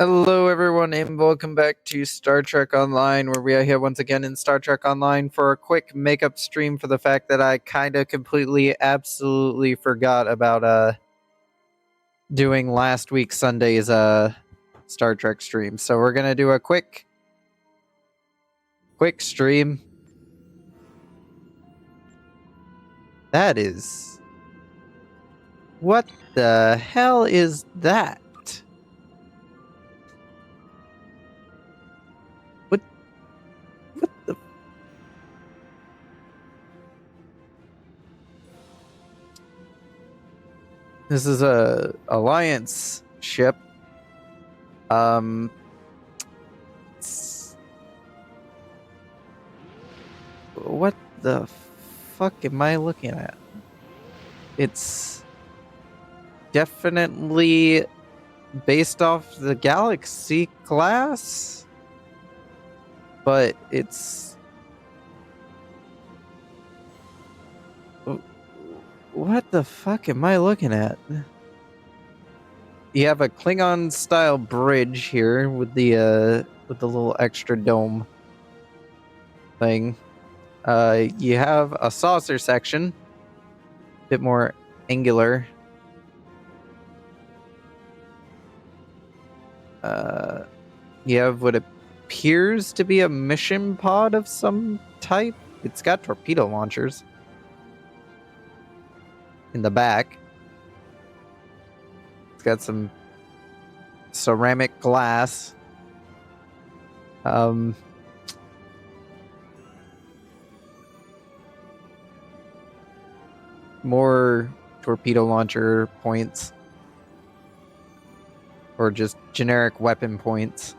Hello, everyone, and welcome back to Star Trek Online, where we are here once again in Star Trek Online for a quick makeup stream for the fact that I kind of completely, absolutely forgot about doing last week's Sunday's Star Trek stream. So we're gonna do a quick stream. That is, what the hell is that? What the? This is a Alliance ship. What the fuck am I looking at? It's definitely based off the Galaxy class, but it's... What the fuck am I looking at? You have a Klingon-style bridge here with the little extra dome thing. You have a saucer section, a bit more angular. You have what appears to be a mission pod of some type. It's got torpedo launchers in the back. It's got some ceramic glass. More torpedo launcher points. Or just generic weapon points.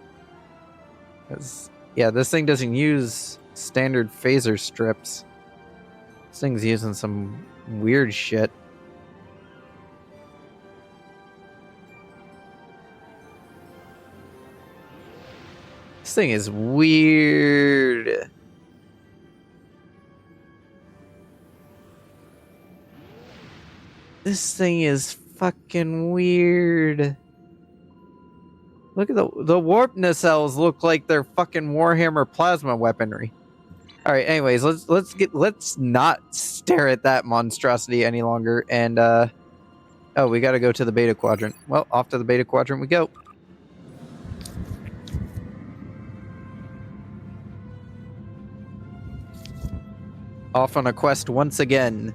Yeah, this thing doesn't use standard phaser strips. This thing's using some weird shit. This thing is weird. This thing is fucking weird. Look at the warp nacelles look like they're fucking Warhammer plasma weaponry. All right, anyways, let's not stare at that monstrosity any longer. And oh, we got to go to the beta quadrant. Well, off to the beta quadrant we go. Off on a quest once again.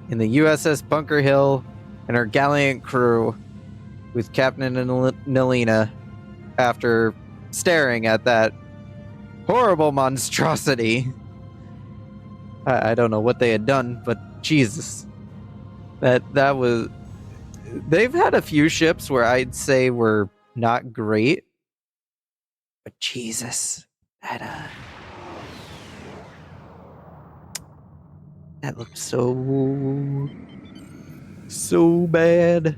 In the USS Bunker Hill and her Valleint Crew with Captain Nalina after staring at that horrible monstrosity. I don't know what they had done, but Jesus. That was... They've had a few ships where I'd say were not great. But Jesus. That looked so bad.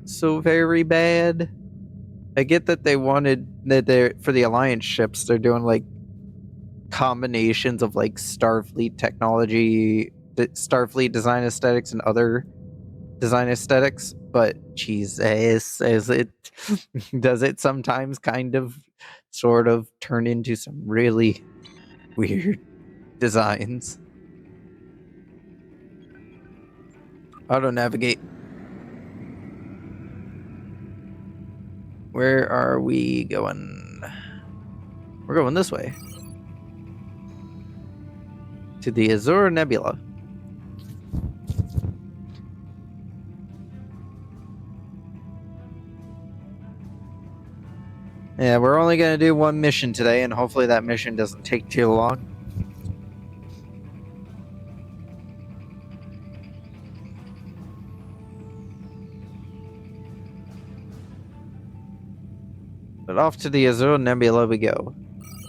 So very bad. I get that they wanted that they're for the Alliance ships, they're doing like combinations of like Starfleet technology, Starfleet design aesthetics and other design aesthetics, but Jesus, does it sometimes kind of sort of turn into some really weird designs. Auto navigate. Where are we going? We're going this way. To the Azure Nebula. Yeah, we're only going to do one mission today, and hopefully that mission doesn't take too long. But off to the Azure Nebula we go.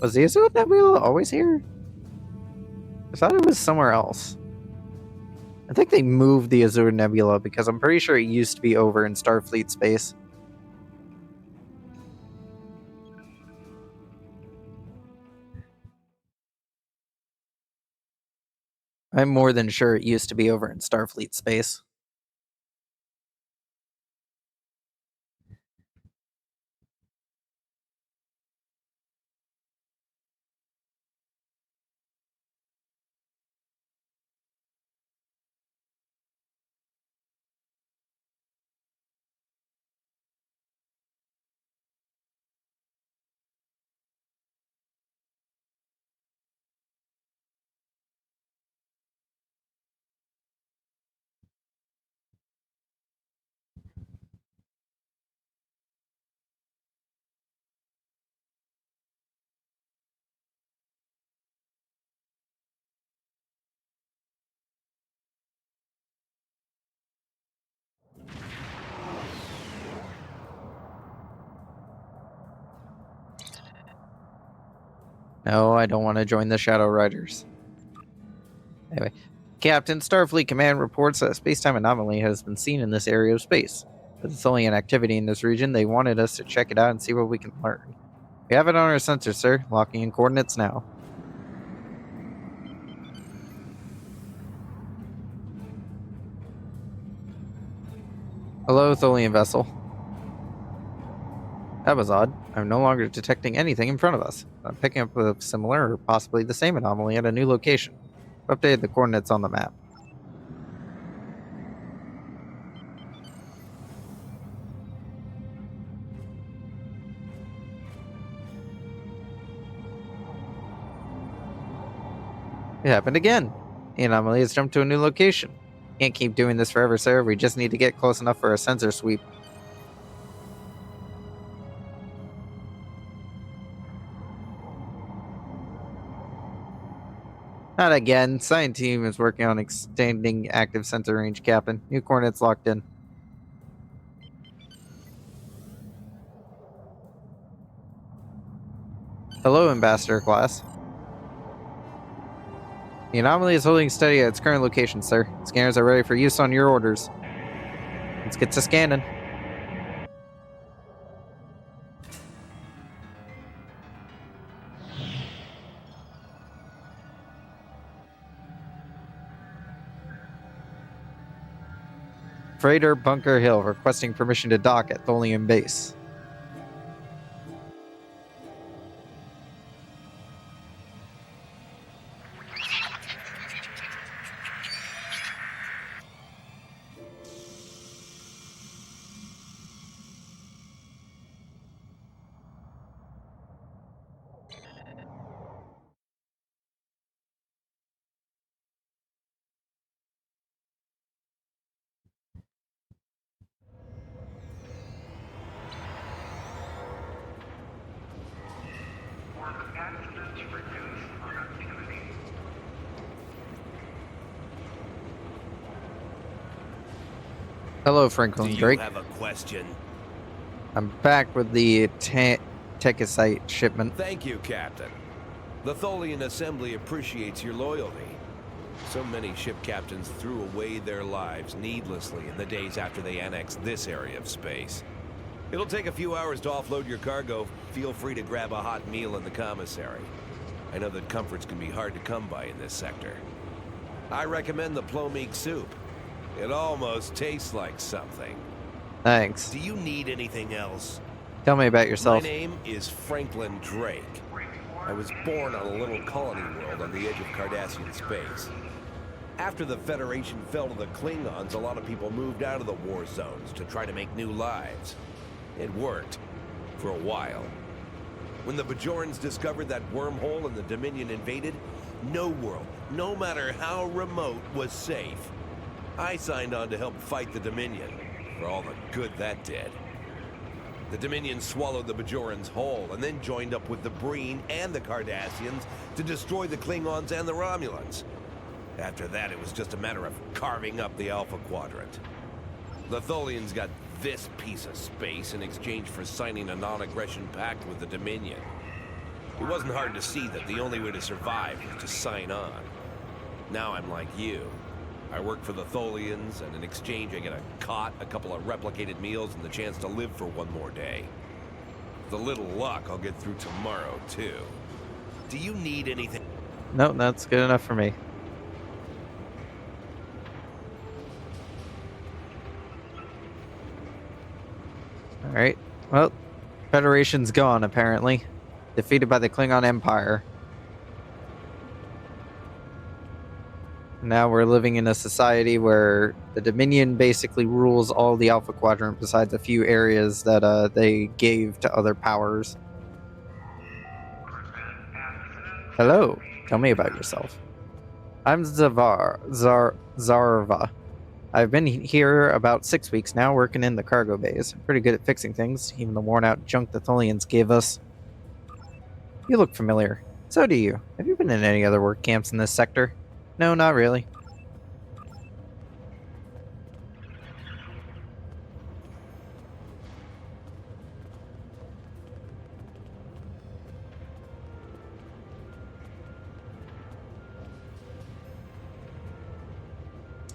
Was the Azure Nebula always here? I thought it was somewhere else. I think they moved the Azure Nebula because I'm pretty sure it used to be over in Starfleet space. I'm more than sure it used to be over in Starfleet space. No, I don't want to join the Shadow Riders. Anyway, Captain, Starfleet Command reports that a space-time anomaly has been seen in this area of space. With Tholian activity in this region, they wanted us to check it out and see what we can learn. We have it on our sensor, sir. Locking in coordinates now. Hello, Tholian vessel. That was odd. I'm no longer detecting anything in front of us. I'm picking up a similar or possibly the same anomaly at a new location. I've updated the coordinates on the map. It happened again. The anomaly has jumped to a new location. Can't keep doing this forever, sir. We just need to get close enough for a sensor sweep. Not again. Science team is working on extending active sensor range, Captain. New coordinates locked in. Hello, Ambassador class. The anomaly is holding steady at its current location, sir. Scanners are ready for use on your orders. Let's get to scanning. Freighter Bunker Hill requesting permission to dock at Tholian Base. Hello, Franklin Drake. Do you have a question? I'm back with the Techisite shipment. Thank you, Captain. The Tholian Assembly appreciates your loyalty. So many ship captains threw away their lives needlessly in the days after they annexed this area of space. It'll take a few hours to offload your cargo. Feel free to grab a hot meal in the commissary. I know that comforts can be hard to come by in this sector. I recommend the plomeek soup. It almost tastes like something. Thanks. Do you need anything else? Tell me about yourself. My name is Franklin Drake. I was born on a little colony world on the edge of Cardassian space. After the Federation fell to the Klingons, a lot of people moved out of the war zones to try to make new lives. It worked. For a while. When the Bajorans discovered that wormhole and the Dominion invaded, no world, no matter how remote, was safe. I signed on to help fight the Dominion, for all the good that did. The Dominion swallowed the Bajorans whole, and then joined up with the Breen and the Cardassians to destroy the Klingons and the Romulans. After that, it was just a matter of carving up the Alpha Quadrant. The Tholians got this piece of space in exchange for signing a non-aggression pact with the Dominion. It wasn't hard to see that the only way to survive was to sign on. Now I'm like you. I work for the Tholians, and in exchange I get a cot, a couple of replicated meals, and the chance to live for one more day. With a little luck, I'll get through tomorrow, too. Do you need anything? No, that's good enough for me. Alright. Well, Federation's gone, apparently. Defeated by the Klingon Empire. Now we're living in a society where the Dominion basically rules all the Alpha Quadrant besides a few areas that they gave to other powers. Hello, tell me about yourself. I'm Zarva. I've been here about 6 weeks now, working in the cargo bays. I'm pretty good at fixing things, even the worn-out junk the Tholians gave us. You look familiar. So do you. Have you been in any other work camps in this sector? No, not really.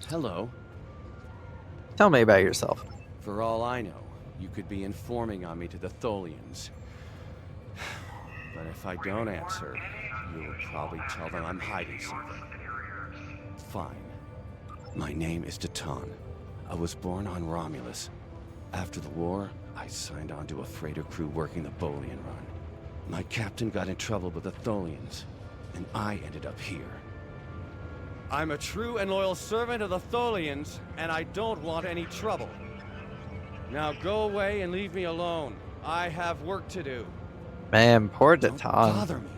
Hello. Tell me about yourself. For all I know, you could be informing on me to the Tholians. But if I don't answer, you'll probably tell them I'm hiding something. Fine. My name is Teton. I was born on Romulus. After the war, I signed on to a freighter crew working the Bolian run. My captain got in trouble with the Tholians, and I ended up here. I'm a true and loyal servant of the Tholians, and I don't want any trouble. Now go away and leave me alone. I have work to do. Man, poor Don't Teton. bother me.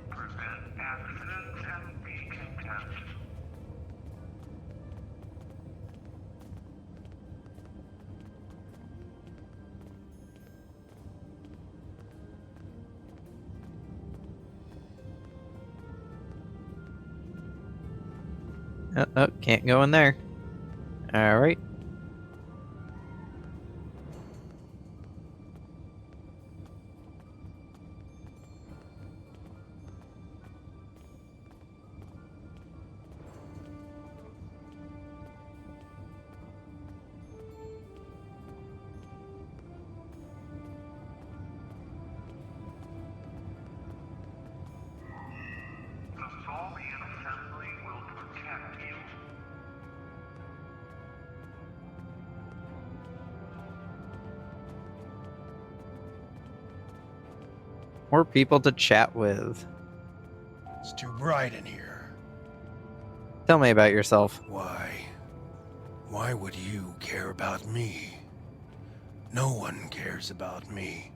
Prevent accidents and be content. Oh, can't go in there. Alright. The Tholian Assembly will protect you. More people to chat with. It's too bright in here. Tell me about yourself. Why? Why would you care about me? No one cares about me.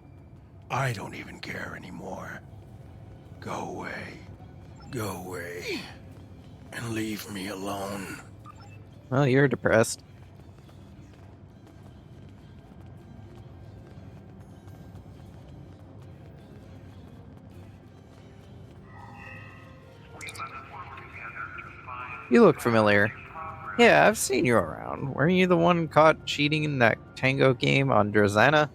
I don't even care anymore. Go away. Go away. And leave me alone. Well, you're depressed. We must work together to find You look familiar. progress. Yeah, I've seen you around. Weren't you the one caught cheating in that tango game on Drazana?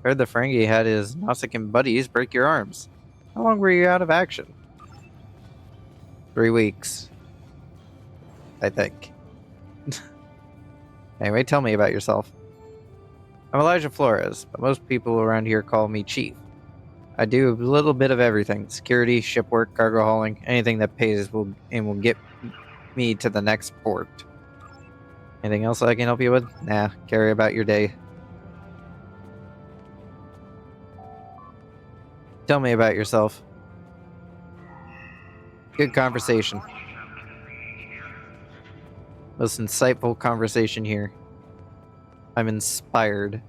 Heard the Ferengi had his Nausicaan buddies break your arms. How long were you out of action? 3 weeks. I think. Anyway, tell me about yourself. I'm Elijah Flores, but most people around here call me Chief. I do a little bit of everything. Security, ship work, cargo hauling, anything that pays will get me to the next port. Anything else I can help you with? Nah, carry about your day. Tell me about yourself. Good conversation. Most insightful conversation here. I'm inspired.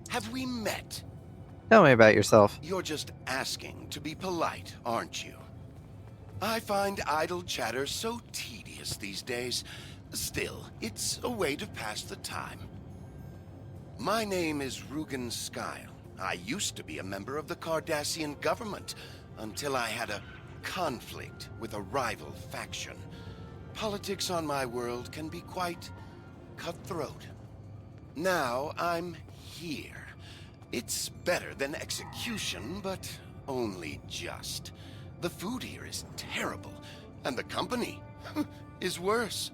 Have we met? Tell me about yourself. You're just asking to be polite, aren't you? I find idle chatter so tedious these days. Still, it's a way to pass the time. My name is Rugen Skyle. I used to be a member of the Cardassian government until I had a conflict with a rival faction. Politics on my world can be quite cutthroat. Now I'm here. It's better than execution, but only just. The food here is terrible, and the company is worse.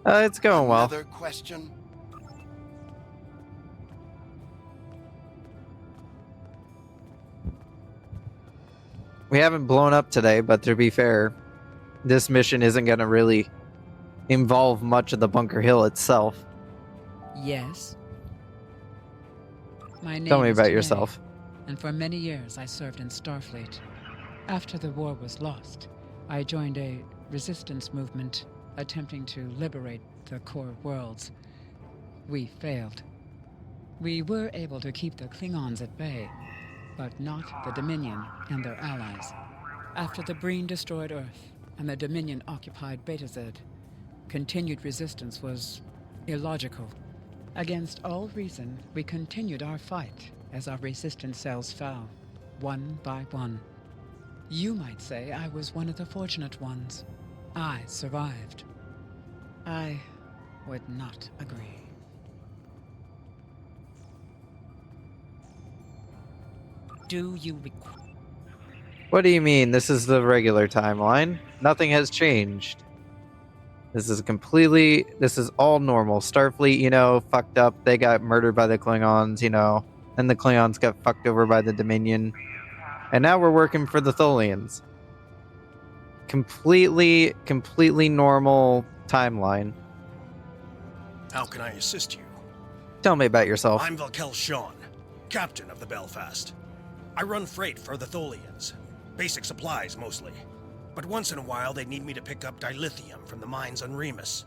It's going well. Another question? We haven't blown up today, but to be fair, this mission isn't going to really involve much of the Bunker Hill itself. Yes. My name Tell me is about Janae, yourself. and for many years I served in Starfleet. After the war was lost, I joined a resistance movement attempting to liberate the core worlds. We failed. We were able to keep the Klingons at bay, but not the Dominion and their allies. After the Breen destroyed Earth and the Dominion occupied Betazed, continued resistance was illogical. Against all reason, we continued our fight as our resistance cells fell, one by one. You might say I was one of the fortunate ones. I survived. I would not agree. Do you require... What do you mean? This is the regular timeline. Nothing has changed. This is all normal. Starfleet, fucked up. They got murdered by the Klingons, and the Klingons got fucked over by the Dominion. And now we're working for the Tholians. Completely normal timeline. How can I assist you? Tell me about yourself. I'm Valkel Shawn, captain of the Belfast. I run freight for the Tholians. Basic supplies, mostly. But once in a while, they need me to pick up dilithium from the mines on Remus.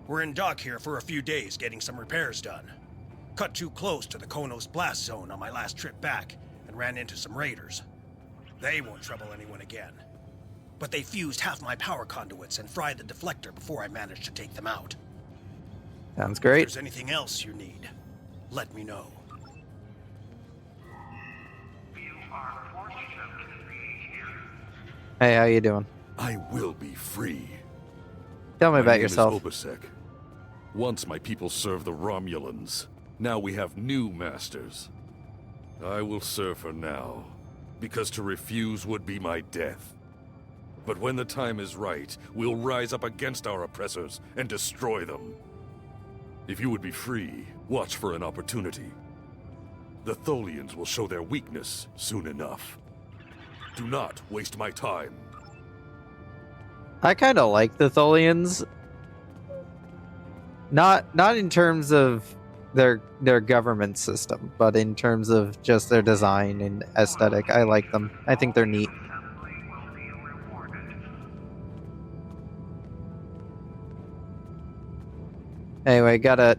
We're in dock here for a few days getting some repairs done. Cut too close to the Konos blast zone on my last trip back and ran into some raiders. They won't trouble anyone again. But they fused half my power conduits and fried the deflector before I managed to take them out. Sounds If great. there's anything else you need, let me know. You are fortunate to be here. Hey, how you doing? I will be free. Tell me My about name yourself. is Obasek. Once my people served the Romulans. Now we have new masters. I will serve her now, because to refuse would be my death. But when the time is right, we'll rise up against our oppressors and destroy them. If you would be free, watch for an opportunity. The Tholians will show their weakness soon enough. Do not waste my time. I kind of like the Tholians. Not in terms of their government system, but in terms of just their design and aesthetic. I like them. I think they're neat. Assembly will be rewarded. Anyway, gotta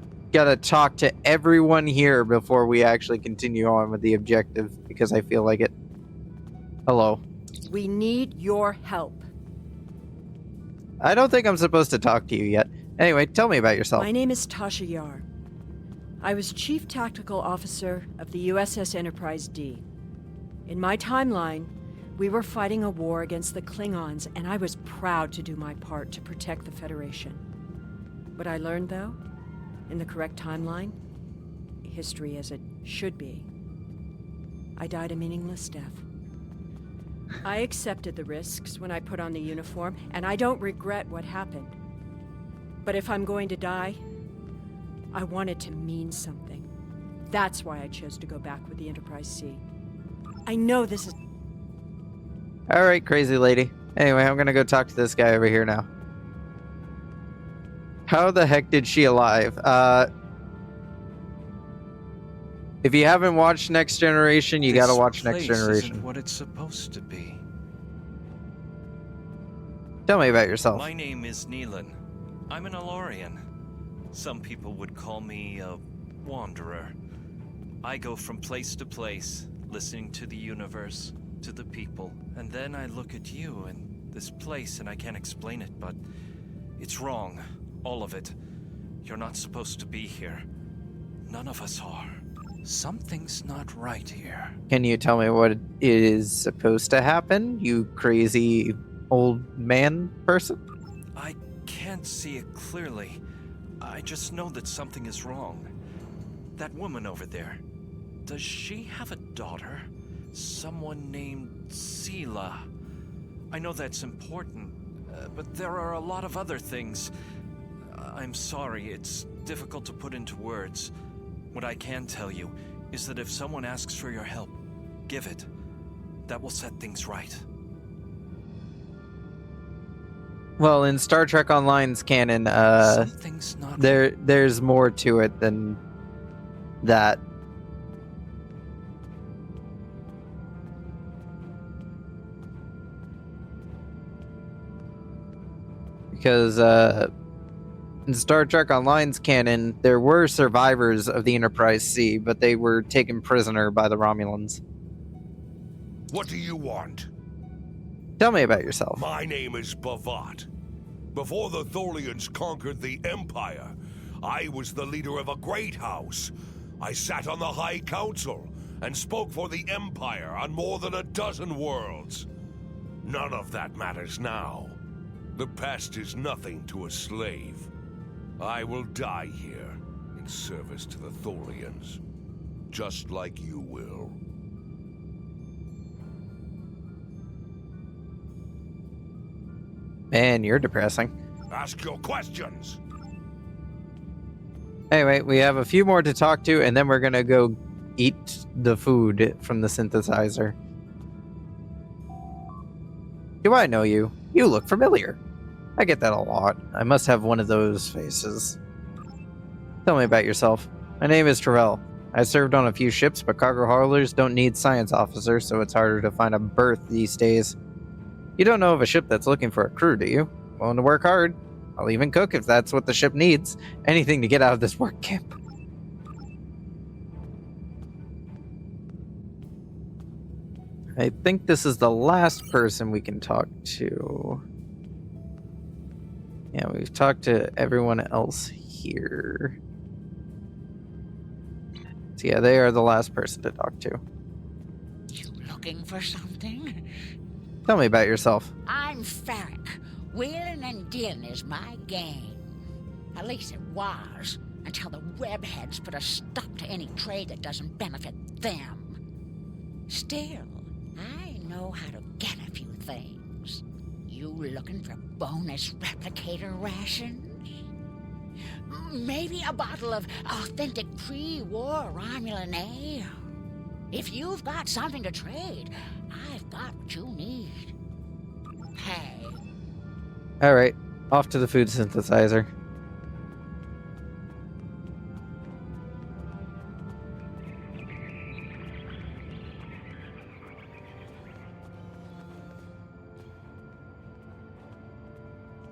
talk to everyone here before we actually continue on with the objective, because I feel like it. Hello. We need your help. I don't think I'm supposed to talk to you yet. Anyway, tell me about yourself. My name is Tasha Yar. I was Chief Tactical Officer of the USS Enterprise D. In my timeline, we were fighting a war against the Klingons, and I was proud to do my part to protect the Federation. What I learned, though, in the correct timeline, history as it should be, I died a meaningless death. I accepted the risks when I put on the uniform, and I don't regret what happened. But if I'm going to die, I want it to mean something. That's why I chose to go back with the Enterprise C. I know this is... All right, crazy lady. Anyway, I'm gonna go talk to this guy over here now. How the heck did she alive? If you haven't watched Next Generation, you gotta watch Next Generation. Isn't what it's supposed to be. Tell me about yourself. My name is Neelan. I'm an Alorian. Some people would call me a wanderer. I go from place to place, listening to the universe, to the people, and then I look at you and this place and I can't explain it, but it's wrong. All of it. You're not supposed to be here. None of us are. Something's not right here. Can you tell me what is supposed to happen, you crazy old man person? I can't see it clearly. I just know that something is wrong. That woman over there. Does she have a daughter? Someone named Sela. I know that's important, but there are a lot of other things. I'm sorry, it's difficult to put into words. What I can tell you is that if someone asks for your help, give it. That will set things right. Well, in Star Trek Online's canon, Something's not there's more to it than that. Because in Star Trek Online's canon, there were survivors of the Enterprise C, but they were taken prisoner by the Romulans. What do you want? Tell me about yourself. My name is Bavat. Before the Tholians conquered the Empire, I was the leader of a great house. I sat on the High Council and spoke for the Empire on more than a dozen worlds. None of that matters now. The past is nothing to a slave. I will die here in service to the Tholians, just like you will. Man, you're depressing. Ask your questions! Anyway, we have a few more to talk to, and then we're gonna go eat the food from the synthesizer. Do I know you? You look familiar. I get that a lot. I must have one of those faces. Tell me about yourself. My name is Travell. I served on a few ships, but cargo haulers don't need science officers, so it's harder to find a berth these days. You don't know of a ship that's looking for a crew, do you? Willing to work hard. I'll even cook if that's what the ship needs. Anything to get out of this work camp. I think this is the last person we can talk to. Yeah, we've talked to everyone else here. So yeah, they are the last person to talk to. You looking for something? Tell me about yourself. I'm Farrick. Wheeling and dealing is my game. At least it was, until the webheads put a stop to any trade that doesn't benefit them. Still, I know how to get a few things. You looking for bonus replicator rations? Maybe a bottle of authentic pre-war Romulan ale? If you've got something to trade, I've got what you need. Hey. Alright, off to the food synthesizer.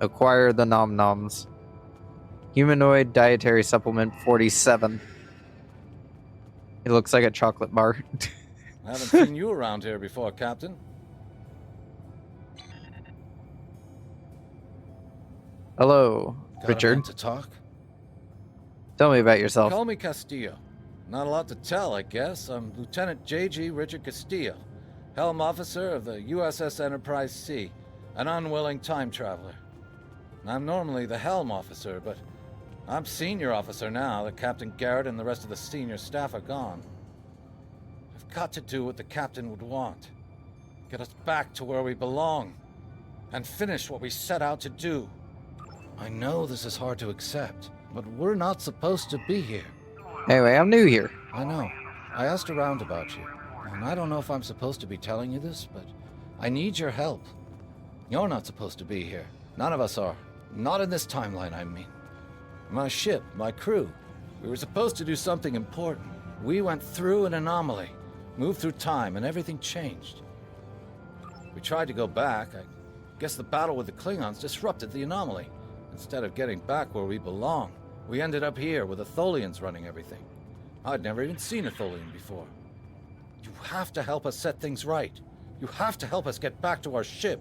Acquire the nom-noms. Humanoid dietary supplement 47. It looks like a chocolate bar. I haven't seen you around here before, Captain. Hello, Got a Richard. minute to talk? Tell me about yourself. Call me Castillo. Not a lot to tell, I guess. I'm Lieutenant J.G. Richard Castillo, Helm Officer of the USS Enterprise C, an unwilling time traveler. I'm normally the Helm Officer, but I'm Senior Officer now that Captain Garrett and the rest of the senior staff are gone. I've got to do what the Captain would want. Get us back to where we belong, and finish what we set out to do. I know this is hard to accept, but we're not supposed to be here. Anyway, I'm new here. I know. I asked around about you, and I don't know if I'm supposed to be telling you this, but I need your help. You're not supposed to be here. None of us are. Not in this timeline, I mean. My ship, my crew, we were supposed to do something important. We went through an anomaly, moved through time, and everything changed. We tried to go back. I guess the battle with the Klingons disrupted the anomaly. Instead of getting back where we belong, we ended up here with the Tholians running everything. I'd never even seen a Tholian before. You have to help us set things right. You have to help us get back to our ship.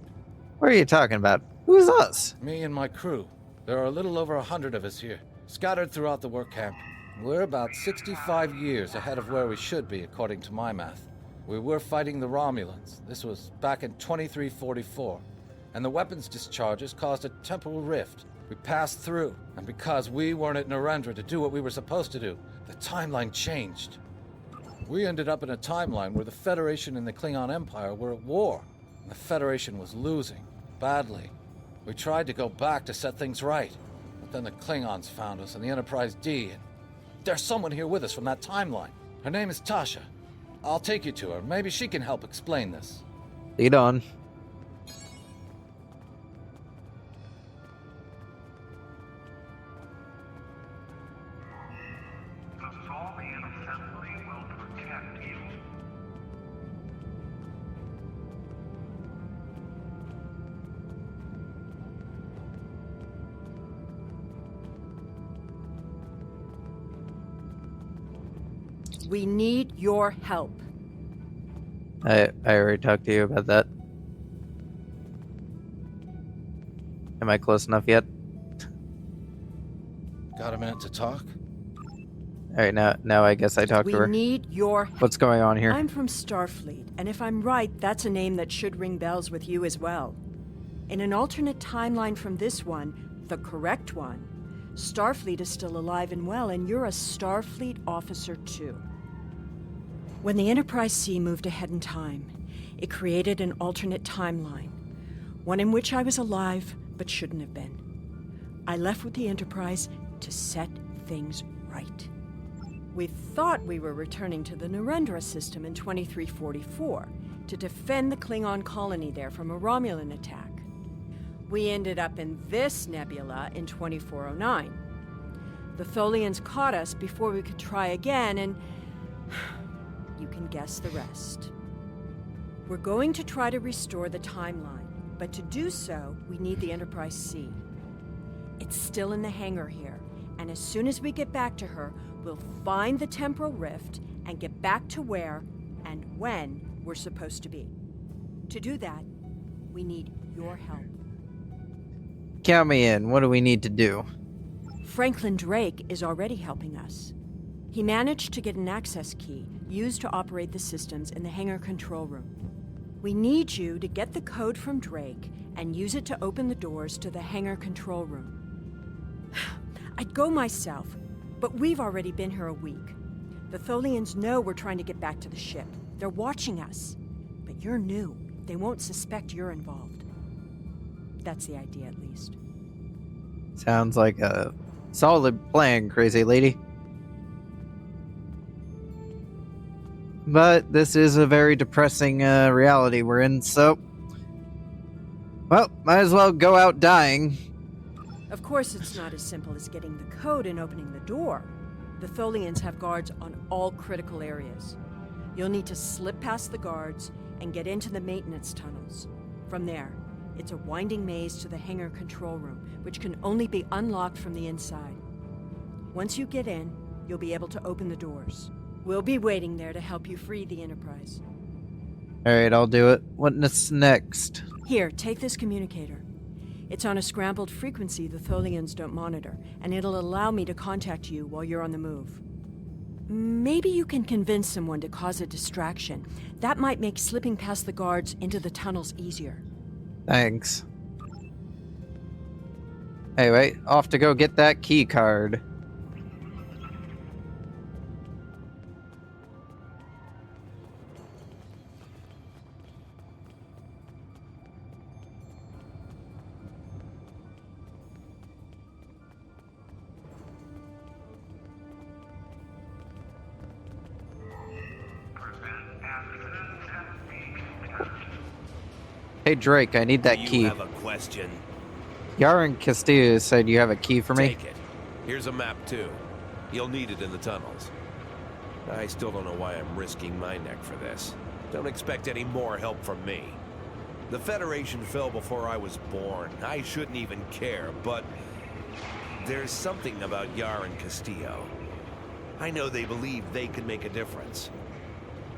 What are you talking about? Who's us? Me and my crew. There are a little over 100 of us here, scattered throughout the work camp. We're about 65 years ahead of where we should be, according to my math. We were fighting the Romulans. This was back in 2344. And the weapons discharges caused a temporal rift. We passed through, and because we weren't at Narendra to do what we were supposed to do, the timeline changed. We ended up in a timeline where the Federation and the Klingon Empire were at war, and the Federation was losing, badly. We tried to go back to set things right, but then the Klingons found us and the Enterprise D, and there's someone here with us from that timeline. Her name is Tasha. I'll take you to her. Maybe she can help explain this. Lead on. The Tholian assembly will protect you. We need your help. I already talked to you about that. Am I close enough yet? Got a minute to talk? Alright, now I guess I talked We to her. need your help. What's going on here? I'm from Starfleet, and if I'm right, that's a name that should ring bells with you as well. In an alternate timeline from this one, the correct one, Starfleet is still alive and well, and you're a Starfleet officer too. When the Enterprise C moved ahead in time, it created an alternate timeline, one in which I was alive but shouldn't have been. I left with the Enterprise to set things right. We thought we were returning to the Narendra system in 2344 to defend the Klingon colony there from a Romulan attack. We ended up in this nebula in 2409. The Tholians caught us before we could try again, and you can guess the rest. We're going to try to restore the timeline, but to do so, we need the Enterprise C. It's still in the hangar here, and as soon as we get back to her, we'll find the temporal rift and get back to where and when we're supposed to be. To do that, we need your help. Count me in. What do we need to do? Franklin Drake is already helping us. He managed to get an access key used to operate the systems in the hangar control room. We need you to get the code from Drake and use it to open the doors to the hangar control room. I'd go myself, but we've already been here a week. The Tholians know we're trying to get back to the ship. They're watching us. But you're new. They won't suspect you're involved. That's the idea, at least. Sounds like a solid plan, crazy lady. But this is a very depressing reality we're in, so... Well, might as well go out dying. Of course, it's not as simple as getting the code and opening the door. The Tholians have guards on all critical areas. You'll need to slip past the guards and get into the maintenance tunnels. From there, it's a winding maze to the hangar control room, which can only be unlocked from the inside. Once you get in, you'll be able to open the doors. We'll be waiting there to help you free the Enterprise. Alright, I'll do it. What's next? Here, take this communicator. It's on a scrambled frequency the Tholians don't monitor, and it'll allow me to contact you while you're on the move. Maybe you can convince someone to cause a distraction. That might make slipping past the guards into the tunnels easier. Thanks. Anyway, off to go get that key card. Hey Drake, I need that Do key. you have a question? Yaren Castillo said you have a key for me. Take it. Here's a map too. You'll need it in the tunnels. I still don't know why I'm risking my neck for this. Don't expect any more help from me. The Federation fell before I was born. I shouldn't even care, but there's something about Yaren Castillo. I know they believe they can make a difference.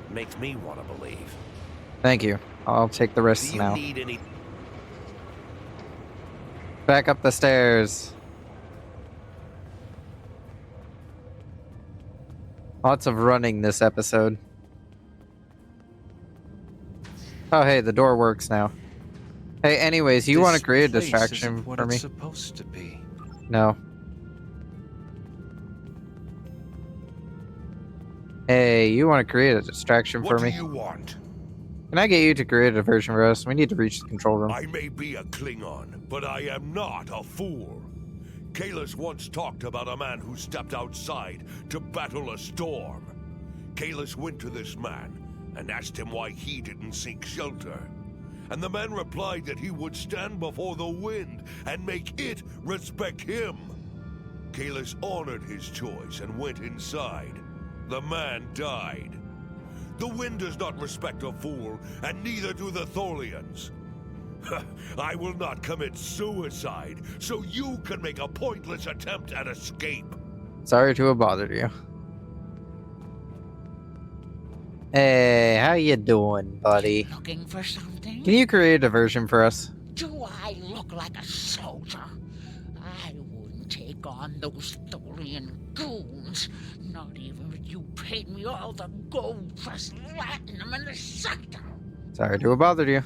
It makes me want to believe. Thank you. I'll take the risks Do you now. need any... Back up the stairs. Lots of running this episode. Oh, hey, the door works now. Hey, anyways, you want to create a This place distraction isn't what for me? it's supposed to be. No. Hey, you want to create a distraction for me? What do you want? Can I get you to create a diversion for us? We need to reach the control room. I may be a Klingon, but I am not a fool. Kahless once talked about a man who stepped outside to battle a storm. Kahless went to this man and asked him why he didn't seek shelter. And the man replied that he would stand before the wind and make it respect him. Kahless honored his choice and went inside. The man died. The wind does not respect a fool, and neither do the Tholians. I will not commit suicide, so you can make a pointless attempt at escape. Sorry to have bothered you. Hey, how you doing, buddy? Looking for something? Can you create a diversion for us? Do I look like a soldier? I wouldn't take on those Tholian goons. Not even if you paid me all the gold plus platinum in the sector. Sorry to have bothered you.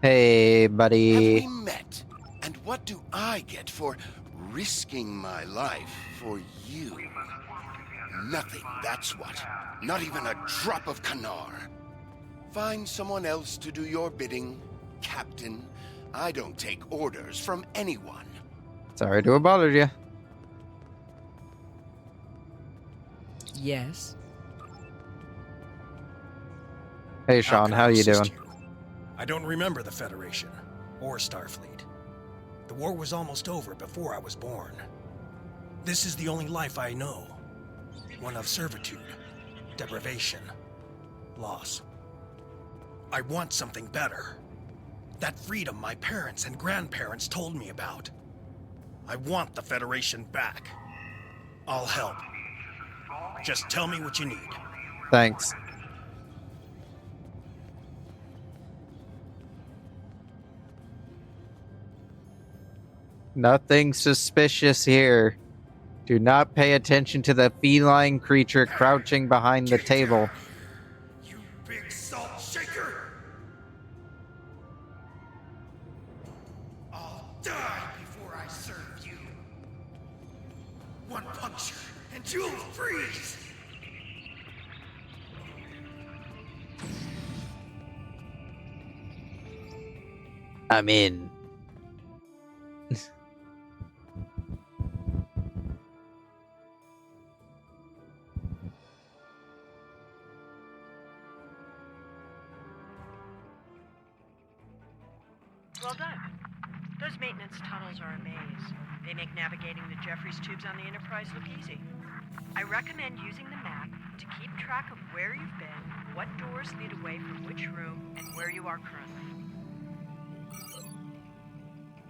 Hey, Have buddy. we met? And what do I get for risking my life for you? Nothing, that's what. Not even a drop of Kanar. Find someone else to do your bidding, Captain. I don't take orders from anyone. Sorry to have bothered you. Yes. Hey, How Sean, can how I you assist doing? you? I don't remember the Federation or Starfleet. The war was almost over before I was born. This is the only life I know. One of servitude, deprivation, loss. I want something better. That freedom my parents and grandparents told me about. I want the Federation back. I'll help. Just tell me what you need. Thanks. Nothing suspicious here. Do not pay attention to the feline creature crouching behind the table. You big salt shaker! I'll die before I serve you. One puncture and you'll freeze! I'm in. Well done. Those maintenance tunnels are a maze. They make navigating the Jeffries tubes on the Enterprise look easy. I recommend using the map to keep track of where you've been, what doors lead away from which room, and where you are currently.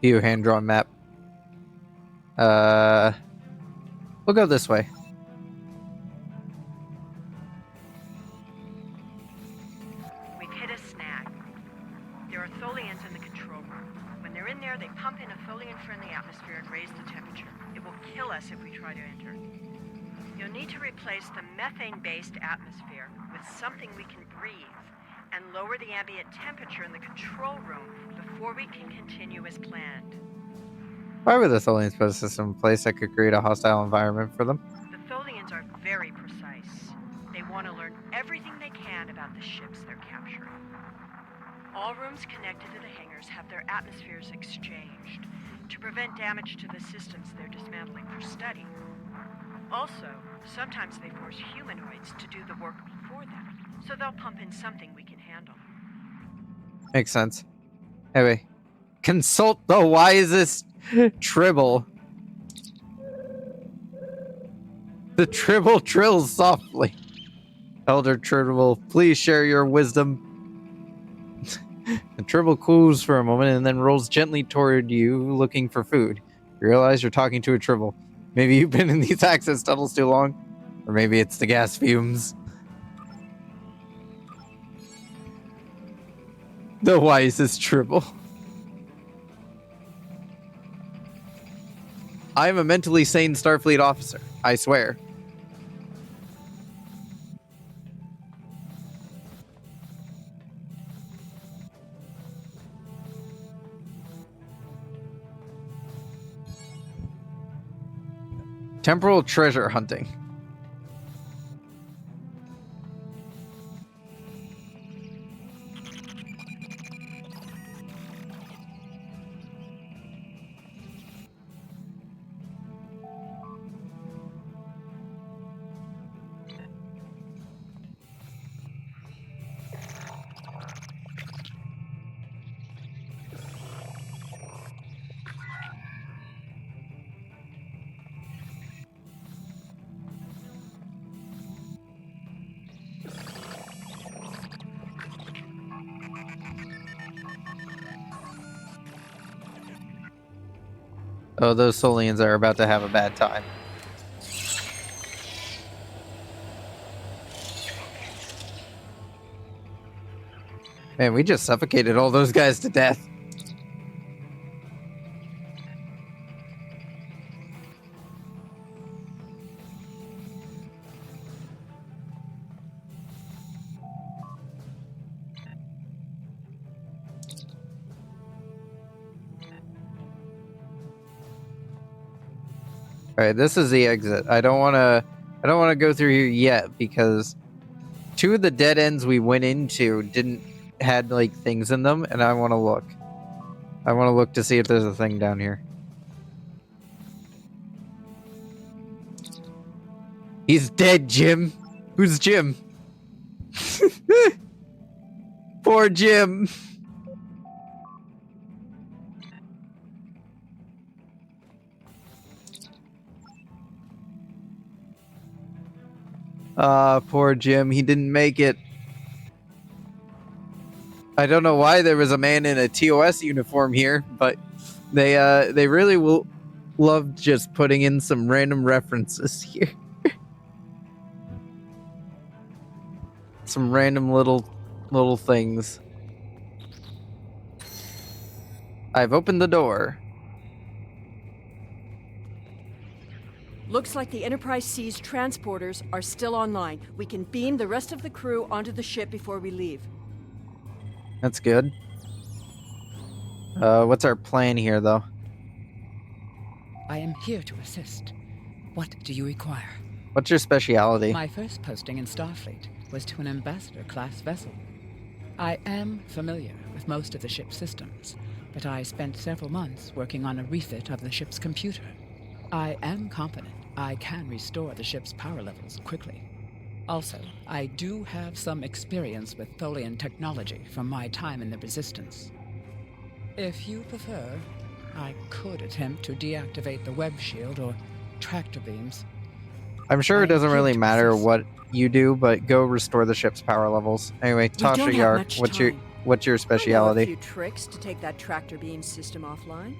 View hand-drawn map. We'll go this way. We've hit a snag. There are Tholians in the control room. When they're in there, they pump in a Tholian-friendly atmosphere and raise the temperature. It will kill us if we try to enter. You'll need to replace the methane-based atmosphere with something we can breathe and lower the ambient temperature in the control room before we can continue as planned. Why would the Tholians put a system in place that could create a hostile environment for them? The Tholians are very precise. They want to learn everything they can about the ships they're capturing. All rooms connected to the hangars have their atmospheres exchanged to prevent damage to the systems they're dismantling for study. Also, sometimes they force humanoids to do the work for them, so they'll pump in something we can handle. Makes sense. Anyway, consult the wisest Tribble. The Tribble trills softly. Elder Tribble, please share your wisdom. The Tribble coos for a moment and then rolls gently toward you, looking for food. You realize you're talking to a Tribble. Maybe you've been in these access tunnels too long, or maybe it's the gas fumes. The wisest Tribble. I am a mentally sane Starfleet officer, I swear. Temporal treasure hunting. Oh, those Solians are about to have a bad time. Man, we just suffocated all those guys to death. Alright, this is the exit. I don't wanna go through here yet because 2 of the dead ends we went into had like things in them, and I wanna look. I wanna look to see if there's a thing down here. He's dead, Jim. Who's Jim? Poor Jim. Poor Jim. He didn't make it. I don't know why there was a man in a TOS uniform here, but they really love just putting in some random references here. Some random little things. I've opened the door. Looks like the Enterprise C's transporters are still online. We can beam the rest of the crew onto the ship before we leave. That's good. What's our plan here, though? I am here to assist. What do you require? What's your speciality? My first posting in Starfleet was to an ambassador-class vessel. I am familiar with most of the ship's systems, but I spent several months working on a refit of the ship's computer. I am confident I can restore the ship's power levels quickly. Also, I do have some experience with Tholian technology from my time in the Resistance. If you prefer, I could attempt to deactivate the web shield or tractor beams. I'm sure it doesn't really matter what you do, but go restore the ship's power levels. Anyway, Tasha Yar, what's your speciality? I know a few tricks to take that tractor beam system offline.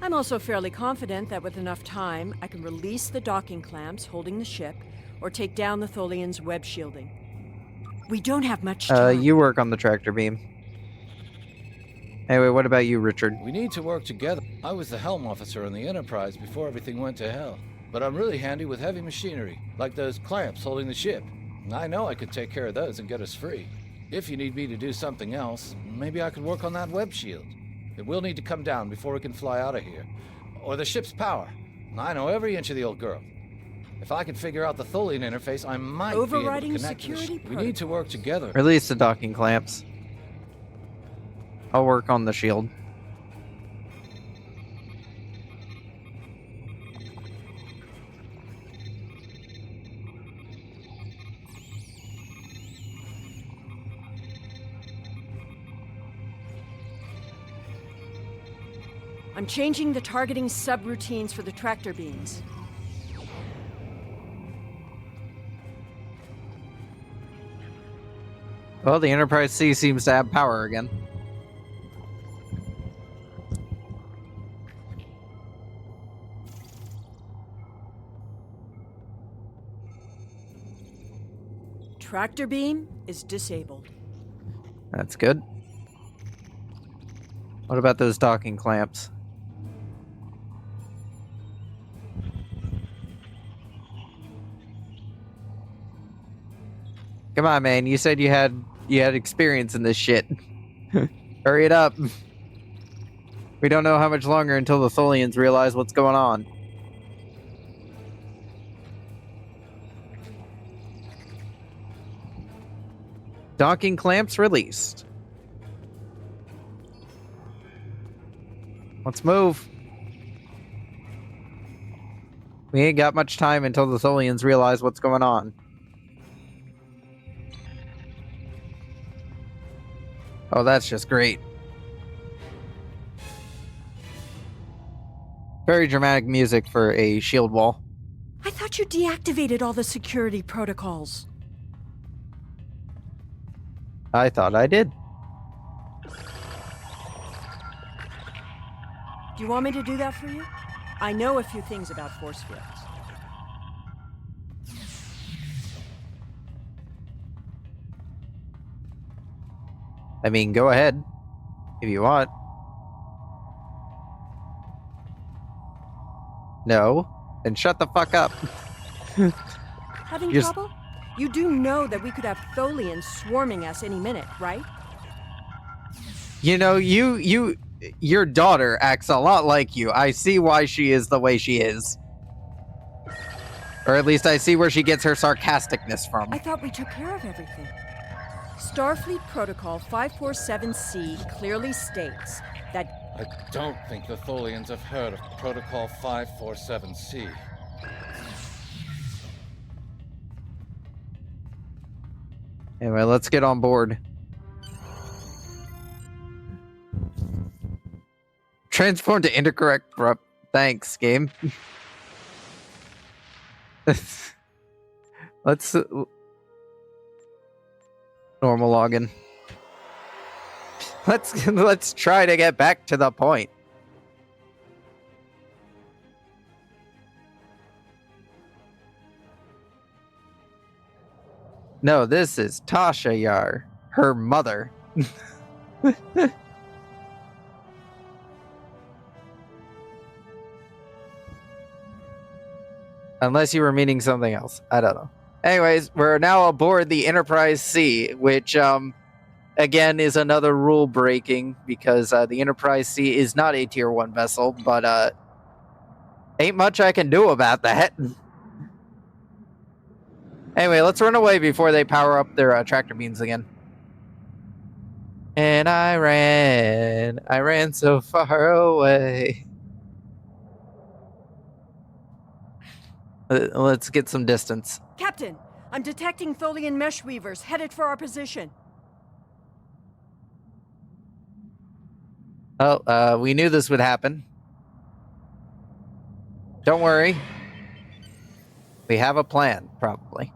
I'm also fairly confident that with enough time, I can release the docking clamps holding the ship, or take down the Tholian's web shielding. We don't have much time. You work on the tractor beam. Anyway, what about you, Richard? We need to work together. I was the helm officer on the Enterprise before everything went to hell. But I'm really handy with heavy machinery, like those clamps holding the ship. I know I could take care of those and get us free. If you need me to do something else, maybe I could work on that web shield. It will need to come down before we can fly out of here. Or the ship's power. I know every inch of the old girl. If I could figure out the Tholian interface, I might Overriding be able to connect security We need to work together. Release the docking clamps. I'll work on the shield. I'm changing the targeting subroutines for the tractor beams. Well, the Enterprise C seems to have power again. Tractor beam is disabled. That's good. What about those docking clamps? Come on, man. You said you had experience in this shit. Hurry it up. We don't know how much longer until the Tholians realize what's going on. Docking clamps released. Let's move. We ain't got much time until the Tholians realize what's going on. Oh, that's just great. Very dramatic music for a shield wall. I thought you deactivated all the security protocols. I thought I did. Do you want me to do that for you? I know a few things about force fields. I mean, go ahead, if you want. No? Then shut the fuck up. Having trouble? You do know that we could have Tholians swarming us any minute, right? You know, your daughter acts a lot like you. I see why she is the way she is. Or at least I see where she gets her sarcasticness from. I thought we took care of everything. Starfleet Protocol 547C clearly states that... I don't think the Tholians have heard of Protocol 547C. Anyway, let's get on board. Transform to intercorrect. Thanks, game. Let's normal login. Let's try to get back to the point. No, this is Tasha Yar, her mother. Unless you were meaning something else. I don't know. Anyways, we're now aboard the Enterprise C, which, again, is another rule breaking because the Enterprise C is not a Tier 1 vessel, but ain't much I can do about that. Anyway, let's run away before they power up their tractor beams again. And I ran so far away. Let's get some distance. Captain, I'm detecting Tholian mesh weavers headed for our position. Oh, we knew this would happen. Don't worry. We have a plan, probably.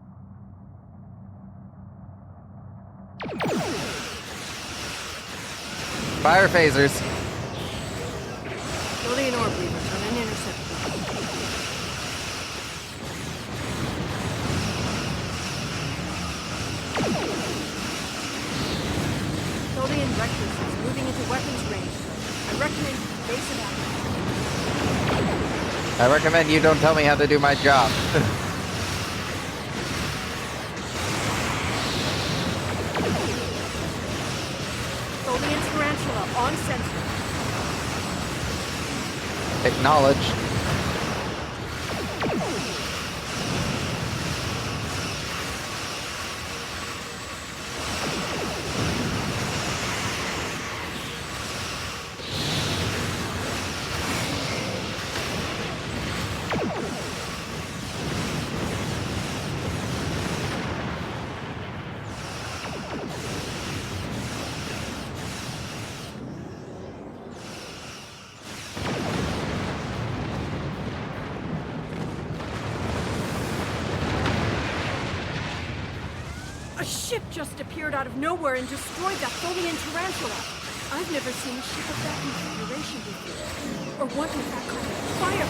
Fire phasers. Tholian orb weavers on an intercept. Tholian Recluse is moving into weapons range. I recommend you face it out. I recommend you don't tell me how to do my job. Tholian Tarantula on sensor. Acknowledge. A ship just appeared out of nowhere and destroyed that Tholian Tarantula. I've never seen a ship of that configuration before. Or one with that kind of fire.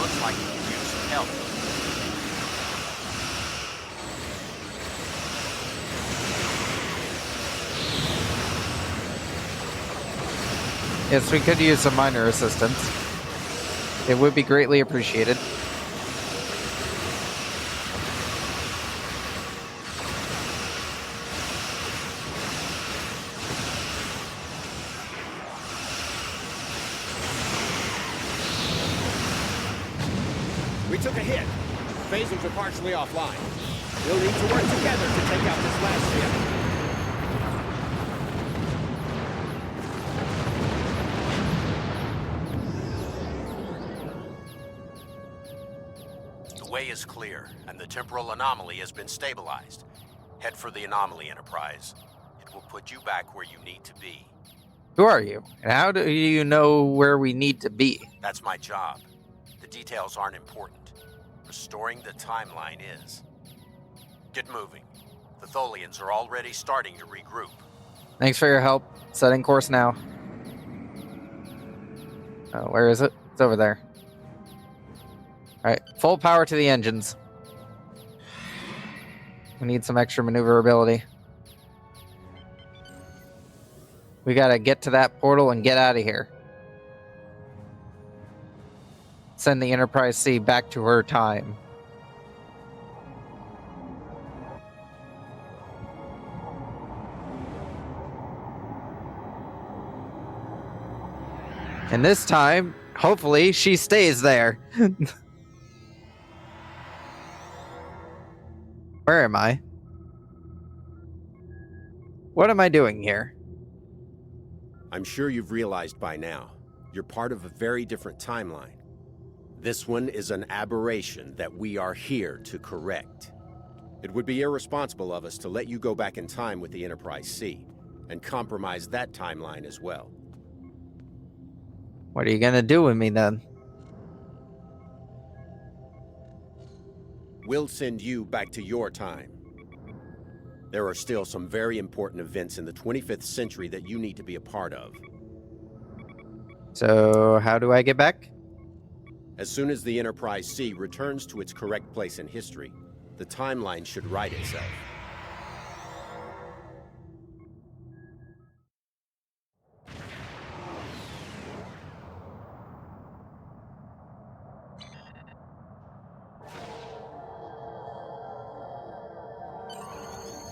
Looks like you could use some help. Yes, we could use some minor assistance. It would be greatly appreciated. We took a hit. Phasers are partially offline. We'll need to work together to take out this last ship. The way is clear, and the temporal anomaly has been stabilized. Head for the anomaly, Enterprise. It will put you back where you need to be. Who are you? And how do you know where we need to be? That's my job. The details aren't important. Restoring the timeline is. Get moving. The Tholians are already starting to regroup. Thanks for your help. Setting course now. Oh, where is it? It's over there. Alright, full power to the engines. We need some extra maneuverability. We gotta get to that portal and get out of here. Send the Enterprise C back to her time. And this time, hopefully, she stays there. Where am I? What am I doing here? I'm sure you've realized by now, you're part of a very different timeline. This one is an aberration that we are here to correct. It would be irresponsible of us to let you go back in time with the Enterprise C, and compromise that timeline as well. What are you gonna do with me then? We'll send you back to your time. There are still some very important events in the 25th century that you need to be a part of. So, how do I get back? As soon as the Enterprise C returns to its correct place in history, the timeline should right itself.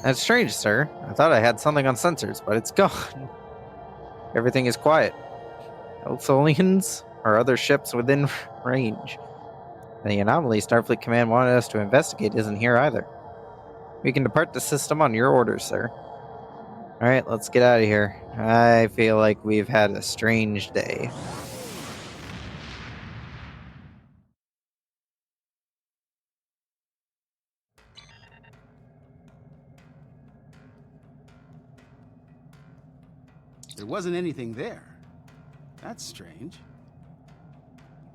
That's strange, sir. I thought I had something on sensors, but it's gone. Everything is quiet. No Tholians or other ships within range. The anomaly Starfleet Command wanted us to investigate isn't here either. We can depart the system on your orders, sir. Alright, let's get out of here. I feel like we've had a strange day. There wasn't anything there. That's strange.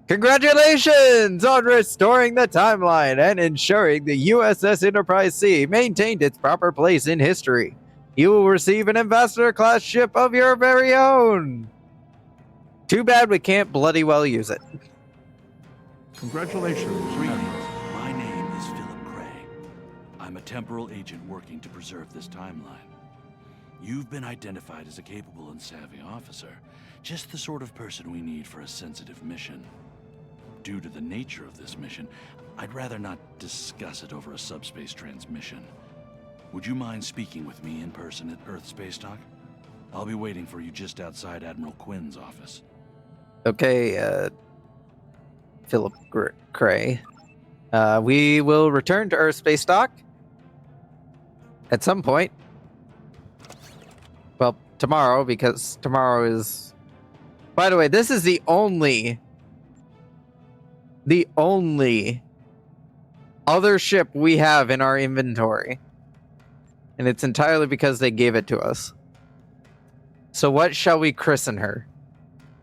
Congratulations on restoring the timeline and ensuring the USS Enterprise C maintained its proper place in history. You will receive an ambassador-class ship of your very own. Too bad we can't bloody well use it. Congratulations. Greetings. My name is Philip Gray. I'm a temporal agent working to preserve this timeline. You've been identified as a capable and savvy officer, just the sort of person we need for a sensitive mission. Due to the nature of this mission, I'd rather not discuss it over a subspace transmission. Would you mind speaking with me in person at Earth Space Dock? I'll be waiting for you just outside Admiral Quinn's office. Okay, Philip Gray. We will return to Earth Space Dock at some point. Well, tomorrow, because tomorrow is... By the way, this is the only other ship we have in our inventory. And it's entirely because they gave it to us. So what shall we christen her?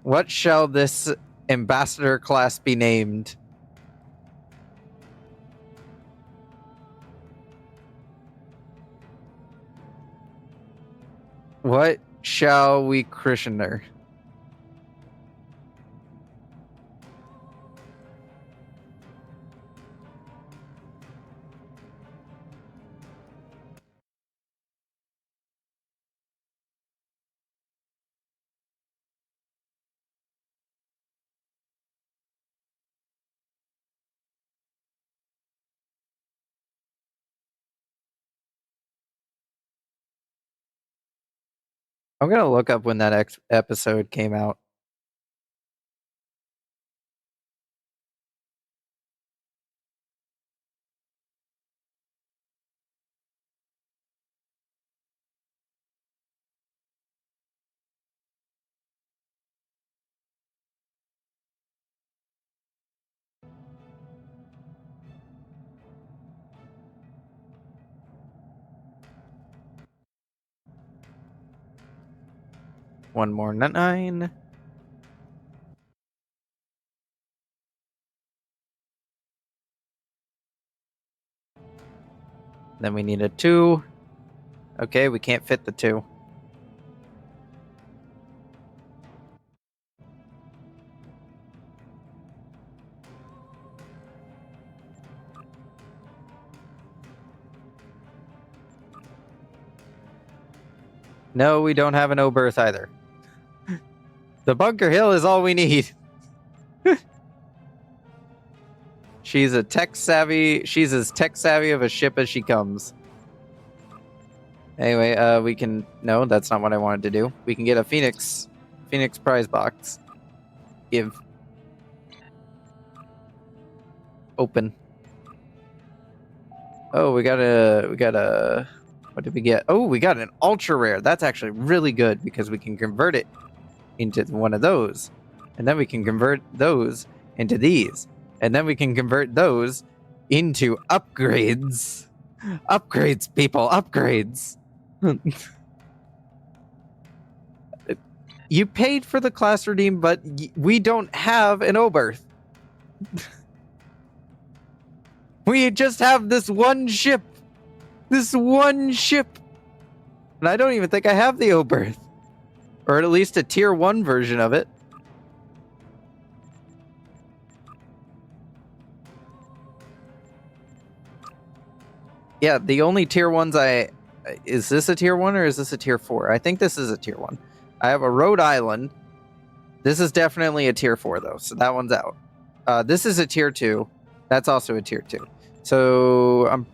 What shall this ambassador class be named? What shall we christen her? I'm gonna look up when that episode came out. One more 9. Then we need a 2. Okay, we can't fit the 2. No, we don't have an O berth either. The Bunker Hill is all we need. She's as tech savvy of a ship as she comes. Anyway, we can... No, that's not what I wanted to do. We can get a Phoenix prize box. Give. Open. Oh, we got a. What did we get? Oh, we got an ultra rare. That's actually really good because we can convert it into one of those, and then we can convert those into these, and then we can convert those into upgrades. Upgrades, people, upgrades. You paid for the class redeem, but we don't have an Oberth. We just have this one ship. This one ship. And I don't even think I have the Oberth. Or at least a tier 1 version of it. Yeah, the only tier 1s is this a tier 1 or is this a tier 4? I think this is a tier 1. I have a Rhode Island. This is definitely a tier 4 though, so that one's out. This is a tier 2. That's also a tier 2. So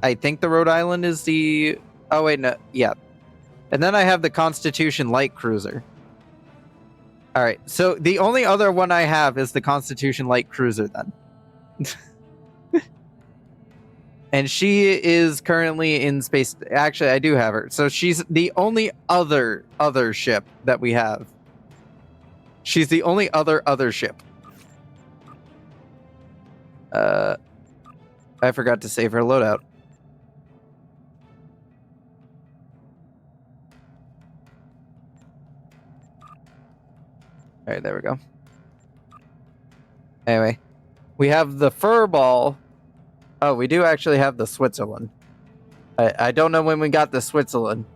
I think the Rhode Island is the... Oh wait, no, yeah. And then I have the Constitution Light Cruiser. Alright, so the only other one I have is the Constitution Light Cruiser then. And she is currently in space. Actually, I do have her. So she's the only other ship that we have. She's the only other ship. I forgot to save her loadout. All right, there we go. Anyway, we have the Furball. Oh, we do actually have the Switzerland. I don't know when we got the Switzerland.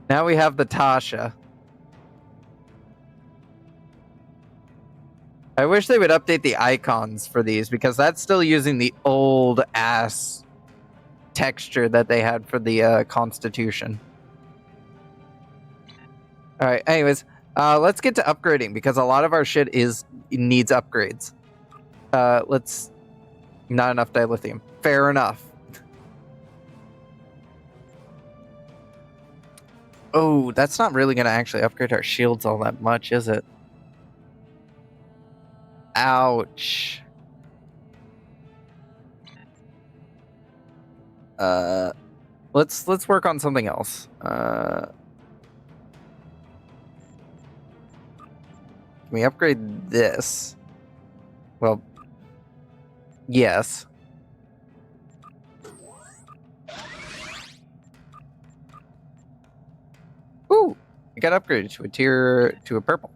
Now we have the Tasha. I wish they would update the icons for these because that's still using the old ass texture that they had for the Constitution. All right, anyways, let's get to upgrading because a lot of our shit needs upgrades. Not enough dilithium. Fair enough. Oh, that's not really going to actually upgrade our shields all that much, is it? Ouch. Let's work on something else. Can we upgrade this? Well, yes. Ooh, we got upgraded to a purple.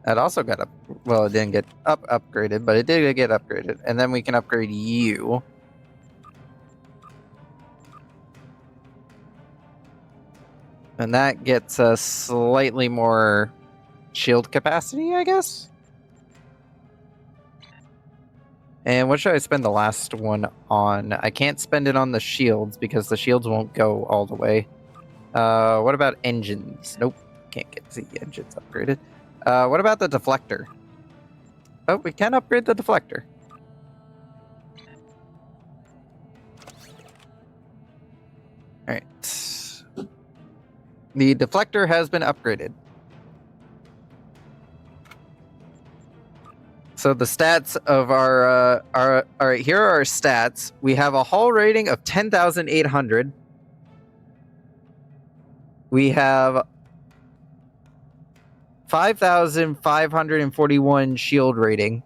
That also got well, it didn't get upgraded, but it did get upgraded. And then we can upgrade you. And that gets us slightly more shield capacity, I guess? And what should I spend the last one on? I can't spend it on the shields because the shields won't go all the way. What about engines? Nope, can't get the engines upgraded. What about the deflector? Oh, we can upgrade the deflector. Alright. The deflector has been upgraded. So the stats of our alright, here are our stats. We have a hull rating of 10,800. We have 5,541 shield rating.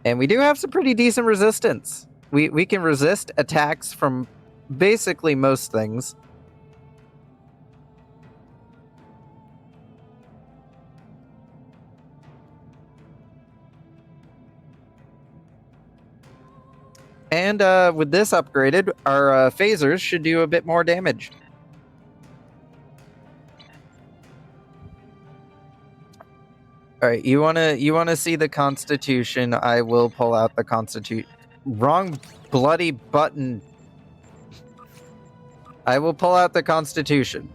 And we do have some pretty decent resistance. We can resist attacks from basically most things. And with this upgraded, our phasers should do a bit more damage. All right, you wanna see the Constitution? I will pull out the Constitution. Wrong bloody button. I will pull out the Constitution.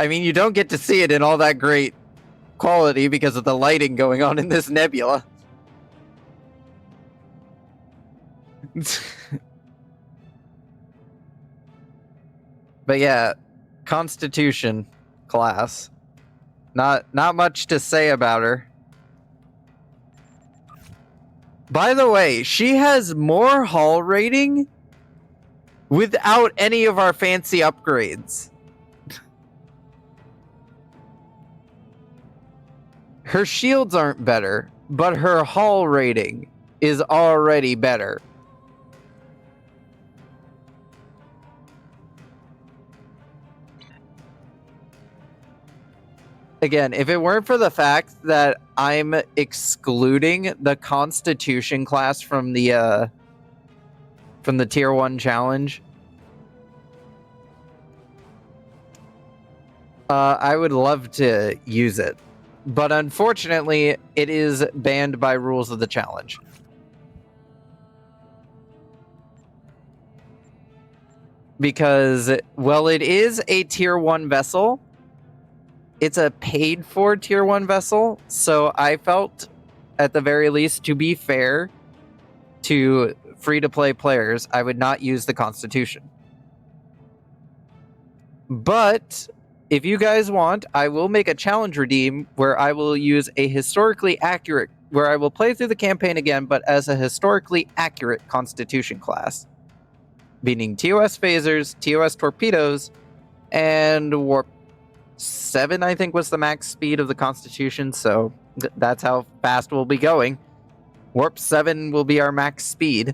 I mean, you don't get to see it in all that great quality because of the lighting going on in this nebula. But yeah, Constitution class. Not much to say about her. By the way, she has more hull rating without any of our fancy upgrades. Her shields aren't better, but her hull rating is already better. Again, if it weren't for the fact that I'm excluding the Constitution class from the Tier 1 challenge, I would love to use it. But unfortunately, it is banned by rules of the challenge. Because, well, it is a Tier 1 vessel. It's a paid-for Tier 1 vessel, so I felt, at the very least, to be fair to free-to-play players, I would not use the Constitution. But if you guys want, I will make a challenge redeem where I will use a historically accurate, where I will play through the campaign again, but as a historically accurate Constitution class. Meaning TOS phasers, TOS torpedoes, and warp 7, I think, was the max speed of the Constitution, so that's how fast we'll be going. Warp 7 will be our max speed.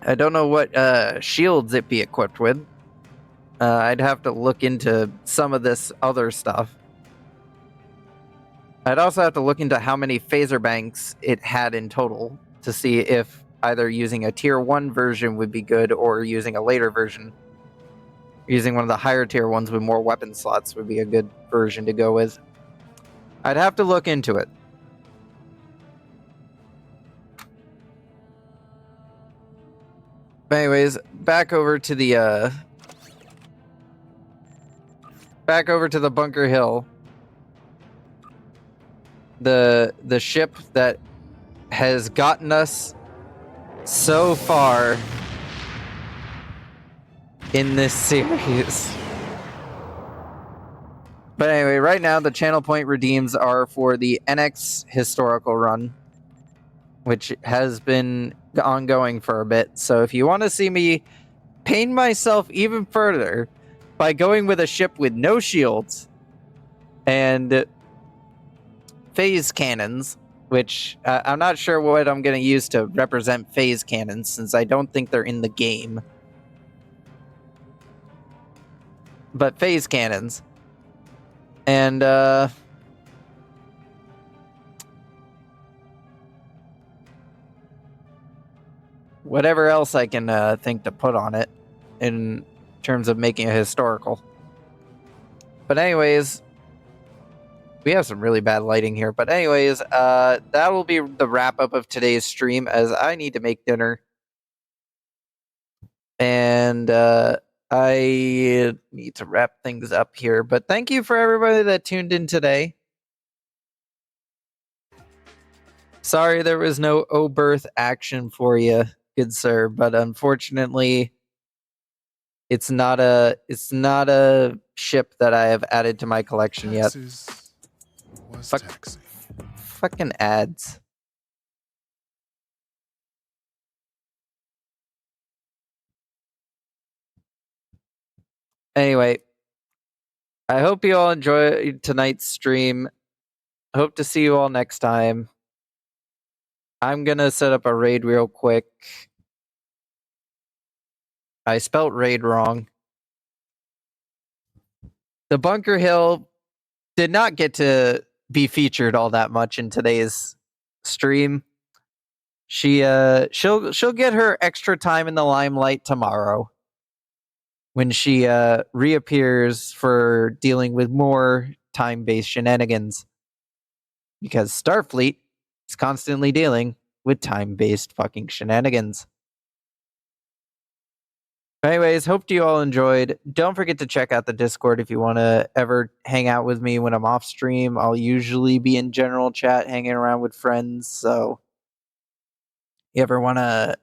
I don't know what shields it be equipped with. I'd have to look into some of this other stuff. I'd also have to look into how many phaser banks it had in total to see if either using a Tier 1 version would be good or using a later version. Using one of the higher tier ones with more weapon slots would be a good version to go with. I'd have to look into it. But anyways, back over to the Bunker Hill. The ship that has gotten us so far in this series. But anyway, right now the channel point redeems are for the NX historical run, which has been ongoing for a bit. So if you want to see me pain myself even further by going with a ship with no shields and phase cannons, which I'm not sure what I'm going to use to represent phase cannons since I don't think they're in the game. But phase cannons. And whatever else I can think to put on it in terms of making a historical. But anyways, we have some really bad lighting here. But anyways, that will be the wrap up of today's stream as I need to make dinner. And I need to wrap things up here, but thank you for everybody that tuned in today. Sorry there was no O-Birth action for you, good sir, but unfortunately it's not a ship that I have added to my collection yet. Fucking ads. Anyway, I hope you all enjoy tonight's stream. Hope to see you all next time. I'm gonna set up a raid real quick. I spelt raid wrong. The Bunker Hill did not get to be featured all that much in today's stream. She'll get her extra time in the limelight tomorrow when she reappears for dealing with more time-based shenanigans. Because Starfleet is constantly dealing with time-based fucking shenanigans. Anyways, hope you all enjoyed. Don't forget to check out the Discord if you want to ever hang out with me when I'm off stream. I'll usually be in general chat hanging around with friends. So you ever want to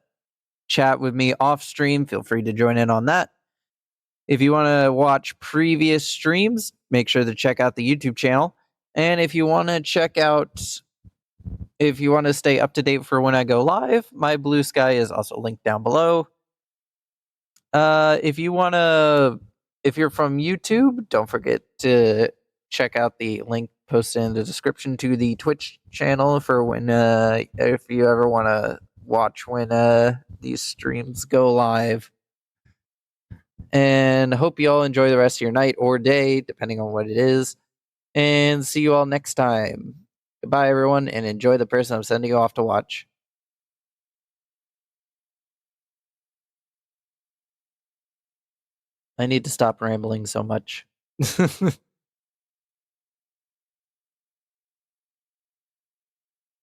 chat with me off stream, feel free to join in on that. If you want to watch previous streams, make sure to check out the YouTube channel. And if you want to stay up to date for when I go live, my Blue Sky is also linked down below. If you're from YouTube, don't forget to check out the link posted in the description to the Twitch channel for when if you ever want to watch when these streams go live. And hope you all enjoy the rest of your night or day, depending on what it is. And see you all next time. Goodbye, everyone, and enjoy the person I'm sending you off to watch. I need to stop rambling so much.